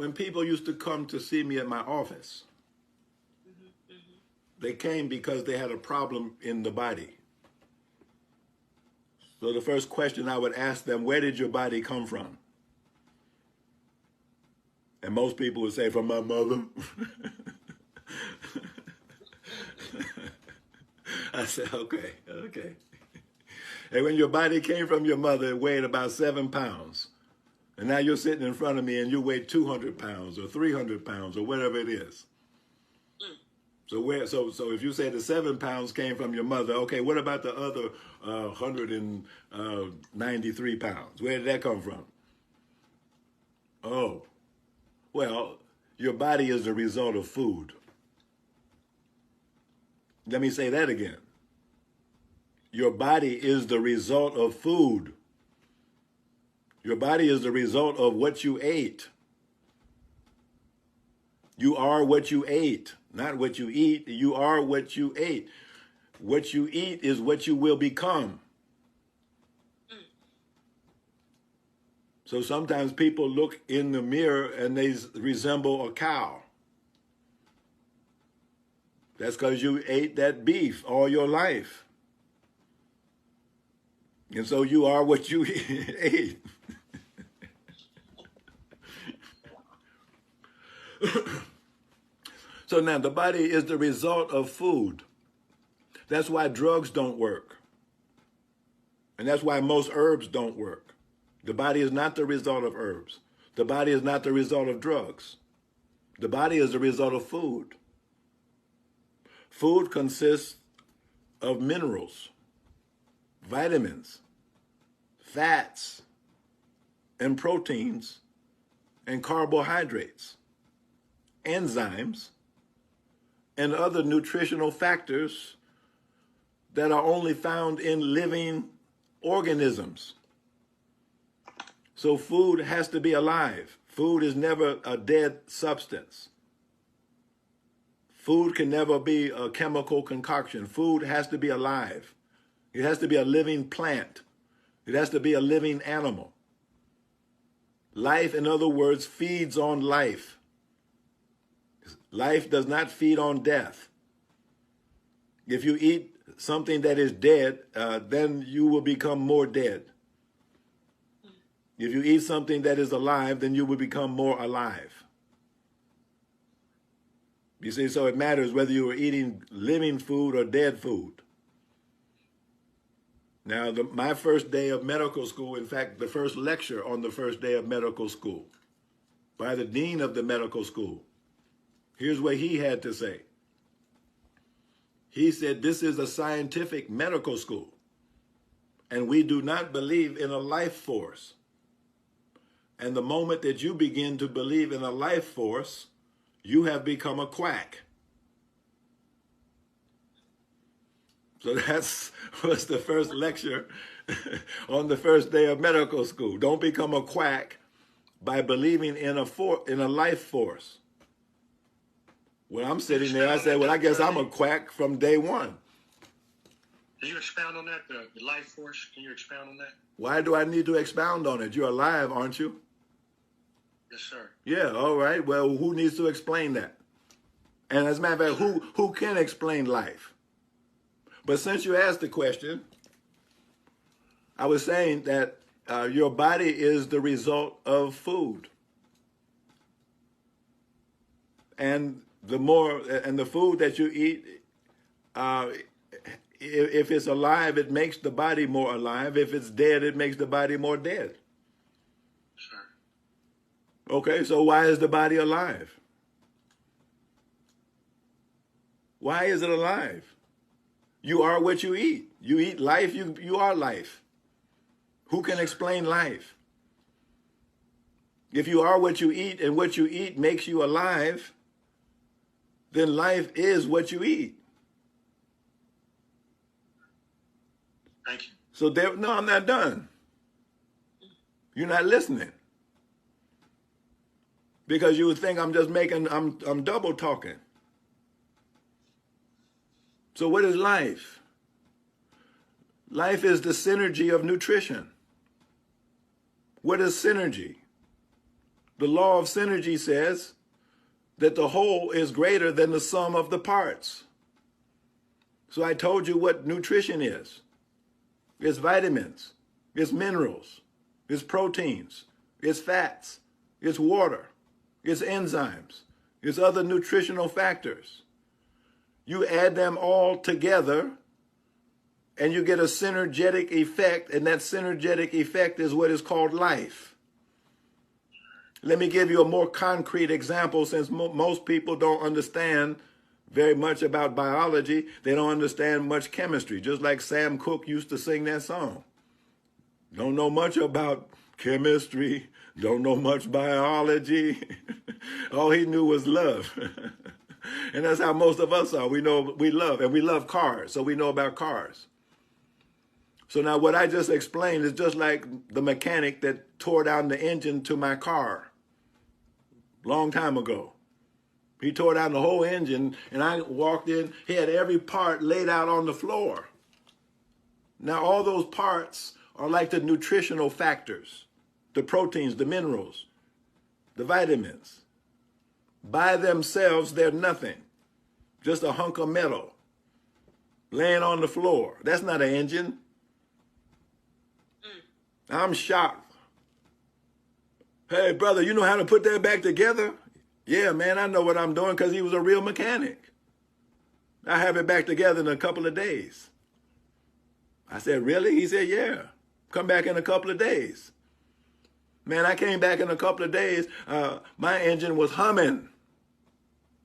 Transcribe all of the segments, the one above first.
When people used to come to see me at my office, they came because they had a problem in the body. So the first question I would ask them, where did your body come from? And most people would say, from my mother. I said, okay, okay. And when your body came from your mother, it weighed about 7 pounds. And now you're sitting in front of me and you weigh 200 pounds or 300 pounds or whatever it is. So if you say the 7 pounds came from your mother, okay, what about the other 193 pounds? Where did that come from? Oh, well, your body is the result of food. Let me say that again. Your body is the result of food. Your body is the result of what you ate. You are what you ate, not what you eat. You are what you ate. What you eat is what you will become. So sometimes people look in the mirror and they resemble a cow. That's because you ate that beef all your life. And so you are what you ate. So now the body is the result of food. That's why drugs don't work. And that's why most herbs don't work. The body is not the result of herbs. The body is not the result of drugs. The body is the result of food. Food consists of minerals, vitamins, fats, and proteins, and carbohydrates, enzymes, and other nutritional factors that are only found in living organisms. So food has to be alive. Food is never a dead substance. Food can never be a chemical concoction. Food has to be alive. It has to be a living plant. It has to be a living animal. Life, in other words, feeds on life. Life does not feed on death. If you eat something that is dead, then you will become more dead. If you eat something that is alive, then you will become more alive. You see, so it matters whether you are eating living food or dead food. Now, my first day of medical school, in fact, the first lecture on the first day of medical school by the dean of the medical school, here's what he had to say. He said, this is a scientific medical school, and we do not believe in a life force. And the moment that you begin to believe in a life force, you have become a quack. So that was the first lecture on the first day of medical school. Don't become a quack by believing in a life force. When I'm sitting there, I say, well, I guess I'm a quack from day one. Can you expound on that, the life force? Can you expound on that? Why do I need to expound on it? You're alive, aren't you? Yes, sir. Yeah, all right. Well, who needs to explain that? And as a matter of fact, who can explain life? But since you asked the question, I was saying that your body is the result of food. And the food that you eat, if it's alive, it makes the body more alive. If it's dead, it makes the body more dead. Sure. Okay, so why is the body alive? Why is it alive? You are what you eat. You eat life, you are life. Who can explain life? If you are what you eat and what you eat makes you alive, then life is what you eat. Thank you. So no, I'm not done. You're not listening. Because you would think I'm just I'm double talking. So what is life? Life is the synergy of nutrition. What is synergy? The law of synergy says that the whole is greater than the sum of the parts. So I told you what nutrition is. It's vitamins, it's minerals, it's proteins, it's fats, it's water, it's enzymes, it's other nutritional factors. You add them all together and you get a synergetic effect, and that synergetic effect is what is called life. Let me give you a more concrete example, since most people don't understand very much about biology. They don't understand much chemistry, just like Sam Cooke used to sing that song. Don't know much about chemistry, don't know much biology. All he knew was love. And that's how most of us are. We know we love, and we love cars, so we know about cars. So now what I just explained is just like the mechanic that tore down the engine to my car long time ago. He tore down the whole engine, and I walked in. He had every part laid out on the floor. Now all those parts are like the nutritional factors, the proteins, the minerals, the vitamins. By themselves, they're nothing. Just a hunk of metal laying on the floor. That's not an engine. I'm shocked. Hey, brother, you know how to put that back together? Yeah, man, I know what I'm doing, because he was a real mechanic. I have it back together in a couple of days. I said, really? He said, yeah. Come back in a couple of days. Man, I came back in a couple of days. My engine was humming.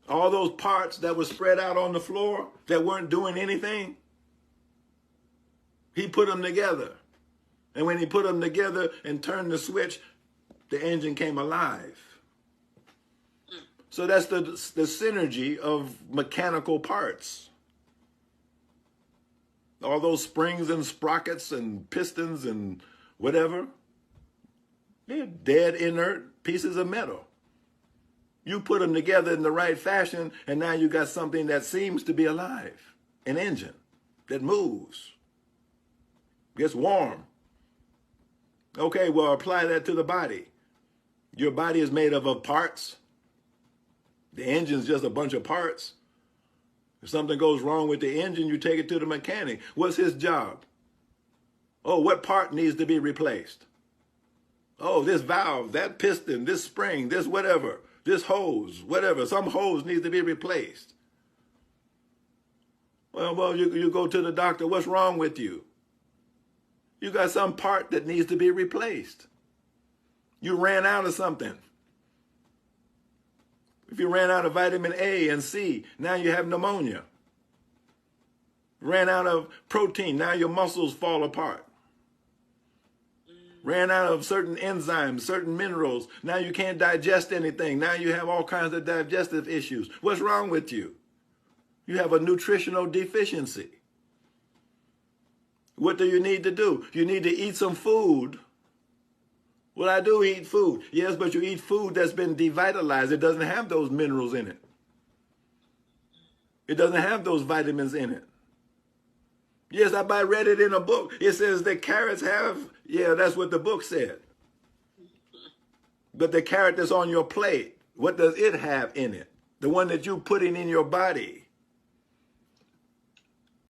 All those parts that were spread out on the floor that weren't doing anything, he put them together. And when he put them together and turned the switch, the engine came alive. So that's the synergy of mechanical parts. All those springs and sprockets and pistons and whatever, they're dead, inert pieces of metal. You put them together in the right fashion, and now you got something that seems to be alive. An engine that moves, gets warm. Okay, well, apply that to the body. Your body is made up of parts. The engine's just a bunch of parts. If something goes wrong with the engine, you take it to the mechanic. What's his job? Oh, what part needs to be replaced? Oh, this valve, that piston, this spring, this whatever, this hose, whatever. Some hose needs to be replaced. Well, you go to the doctor. What's wrong with you? You got some part that needs to be replaced. You ran out of something. If you ran out of vitamin A and C, now you have pneumonia. Ran out of protein, now your muscles fall apart. Ran out of certain enzymes, certain minerals, now you can't digest anything. Now you have all kinds of digestive issues. What's wrong with you? You have a nutritional deficiency. What do you need to do? You need to eat some food. Well, I do eat food. Yes, but you eat food that's been devitalized. It doesn't have those minerals in it. It doesn't have those vitamins in it. Yes, I read it in a book. It says that carrots have, yeah, that's what the book said. But the carrot that's on your plate, what does it have in it? The one that you're putting in your body.